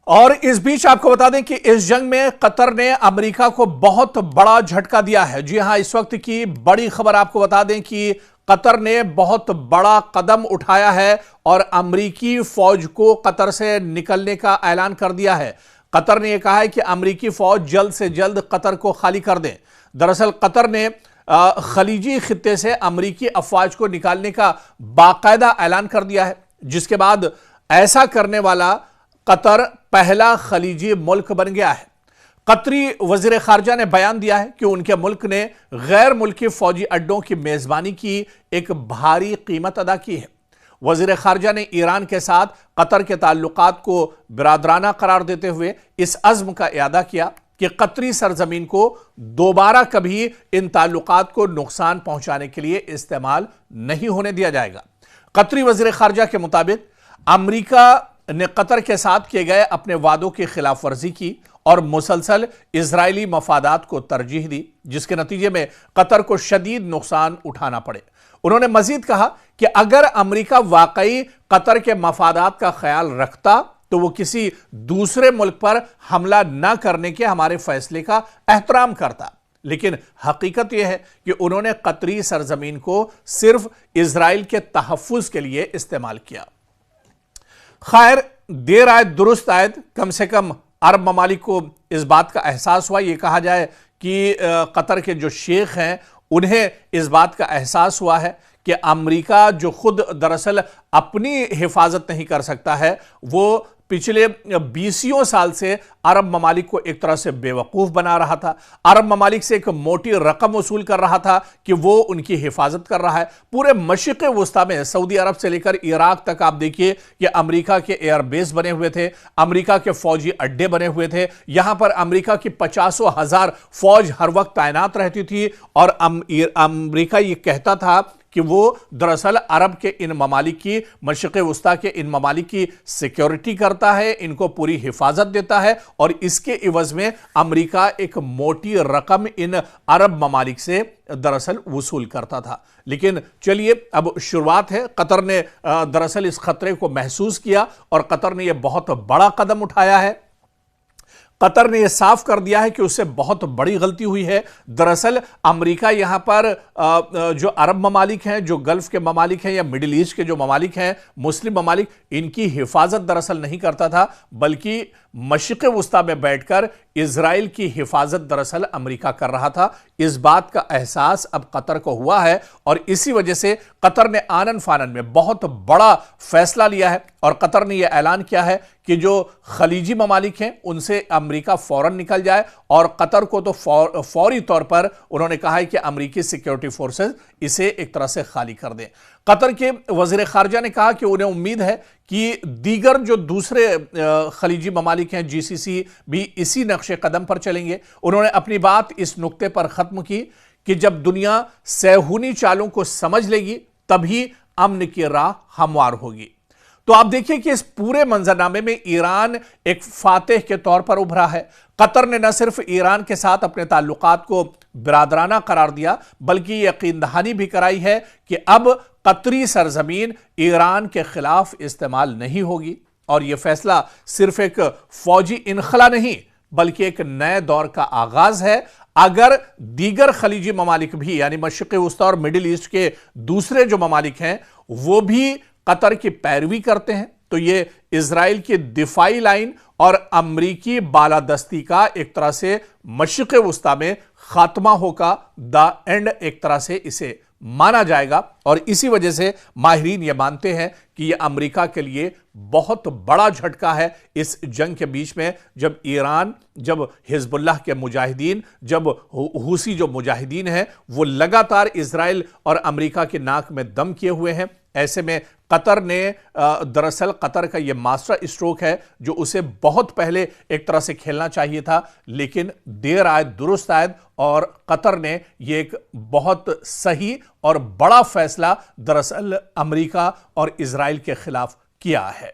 और इस बीच आपको बता दें कि इस जंग में कतर ने अमेरिका को बहुत बड़ा झटका दिया है। जी हां, इस वक्त की बड़ी खबर आपको बता दें कि कतर ने बहुत बड़ा कदम उठाया है और अमेरिकी फौज को कतर से निकलने का ऐलान कर दिया है। कतर ने यह कहा है कि अमेरिकी फौज जल्द से जल्द कतर को खाली कर दें। दरअसल कतर ने खलीजी खित्ते से अमेरिकी अफवाज को निकालने का बाकायदा ऐलान कर दिया है, जिसके बाद ऐसा करने वाला कतर पहला खलीजी मुल्क बन गया है। कतरी वजीर खारजा ने बयान दिया है कि उनके मुल्क ने गैर मुल्की फौजी अड्डों की मेजबानी की एक भारी कीमत अदा की है। वजीर खारजा ने ईरान के साथ कतर के ताल्लुकात को बिरादराना करार देते हुए इस अज़्म का इरादा किया कि कतरी सरजमीन को दोबारा कभी इन ताल्लुकात को नुकसान पहुंचाने के लिए इस्तेमाल नहीं होने दिया जाएगा। कतरी वजीर खारजा के मुताबिक अमेरिका ने कतर के साथ किए गए अपने वादों की खिलाफ वर्जी की और मुसलसल इजरायली मफादात को तरजीह दी, जिसके नतीजे में कतर को शदीद नुकसान उठाना पड़े। उन्होंने मजीद कहा कि अगर अमेरिका वाकई कतर के मफादात का ख्याल रखता तो वो किसी दूसरे मुल्क पर हमला न करने के हमारे फैसले का एहतराम करता, लेकिन हकीकत यह है कि उन्होंने कतरी सरजमीन को सिर्फ इजराइल के तहफ्फुज के लिए इस्तेमाल किया। खैर, देर आयत दुरुस्त आयत, कम से कम अरब ममालिक को इस बात का एहसास हुआ। यह कहा जाए कि कतर के जो शेख हैं उन्हें इस बात का एहसास हुआ है कि अमेरिका जो खुद दरअसल अपनी हिफाजत नहीं कर सकता है, वो पिछले 20 साल से अरब ममालिक को एक तरह से बेवकूफ़ बना रहा था। अरब ममालिक से एक मोटी रकम वसूल कर रहा था कि वो उनकी हिफाजत कर रहा है। पूरे मशरिक़ वस्ता में सऊदी अरब से लेकर इराक तक आप देखिए कि अमेरिका के एयरबेस बने हुए थे, अमेरिका के फौजी अड्डे बने हुए थे। यहां पर अमेरिका की 50,000 फौज हर वक्त तैनात रहती थी और अमेरिका ये कहता था कि वो दरअसल अरब के इन ममालिक की, मशरिक़ वस्ता के इन ममालिक की सिक्योरिटी करता है, इनको पूरी हिफाजत देता है और इसके इवज में अमेरिका एक मोटी रकम इन अरब ममालिक से दरअसल वसूल करता था। लेकिन चलिए, अब शुरुआत है। कतर ने दरअसल इस खतरे को महसूस किया और कतर ने यह बहुत बड़ा कदम उठाया है। कतर ने यह साफ कर दिया है कि उससे बहुत बड़ी गलती हुई है। दरअसल अमेरिका यहां पर जो अरब ममालिक हैं, जो गल्फ के ममालिक हैं या मिडिल ईस्ट के जो ममालिक हैं, मुस्लिम ममालिक, इनकी हिफाजत दरअसल नहीं करता था, बल्कि मशरिक़ वस्ता में बैठकर इजराइल की हिफाजत दरअसल अमेरिका कर रहा था। इस बात का एहसास अब कतर को हुआ है और इसी वजह से कतर ने आनन फानन में बहुत बड़ा फैसला लिया है और कतर ने यह ऐलान किया है कि जो खलीजी ममालिक हैं उनसे अमेरिका फौरन निकल जाए और कतर को तो फौरी तौर पर उन्होंने कहा है कि अमेरिकी सिक्योरिटी फोर्सेस इसे एक तरह से खाली कर दें। कतर के वजीर खारजा ने कहा कि उन्हें उम्मीद है कि दीगर जो दूसरे खलीजी ममालिक हैं, जीसीसी, भी इसी नक्शे कदम पर चलेंगे। उन्होंने अपनी बात इस नुक्ते पर खत्म की कि जब दुनिया सेहूनी चालों को समझ लेगी तभी अमन की राह हमवार होगी। तो आप देखिए कि इस पूरे मंजरनामे में ईरान एक फातेह के तौर पर उभरा है। कतर ने न सिर्फ ईरान के साथ अपने ताल्लुकात को बिरादराना करार दिया, बल्कि यकीन दहानी भी कराई है कि अब कतरी सरजमीन ईरान के खिलाफ इस्तेमाल नहीं होगी और यह फैसला सिर्फ एक फौजी इनखला नहीं, बल्कि एक नए दौर का आगाज है। अगर दीगर खलीजी ममालिक भी, यानी मशरिक़ वस्ता और मिडिल ईस्ट के दूसरे जो ममालिक हैं, वो भी कतर की पैरवी करते हैं, तो ये इजराइल की दिफाई लाइन और अमरीकी बालादस्ती का एक तरह से मशरिक़ वस्ता में खात्मा होगा, द एंड एक तरह से इसे माना जाएगा। और इसी वजह से माहिरीन ये मानते हैं कि यह अमेरिका के लिए बहुत बड़ा झटका है इस जंग के बीच में, जब ईरान, जब हिजबुल्लाह के मुजाहिदीन, जब हुसी जो मुजाहिदीन हैं, वो लगातार इजराइल और अमेरिका की नाक में दम किए हुए हैं। ऐसे में कतर ने दरअसल कतर का यह मास्टर स्ट्रोक है जो उसे बहुत पहले एक तरह से खेलना चाहिए था, लेकिन देर आयत दुरुस्त आयत और कतर ने यह एक बहुत सही और बड़ा फैसला दरअसल अमेरिका और इजराइल के खिलाफ किया है।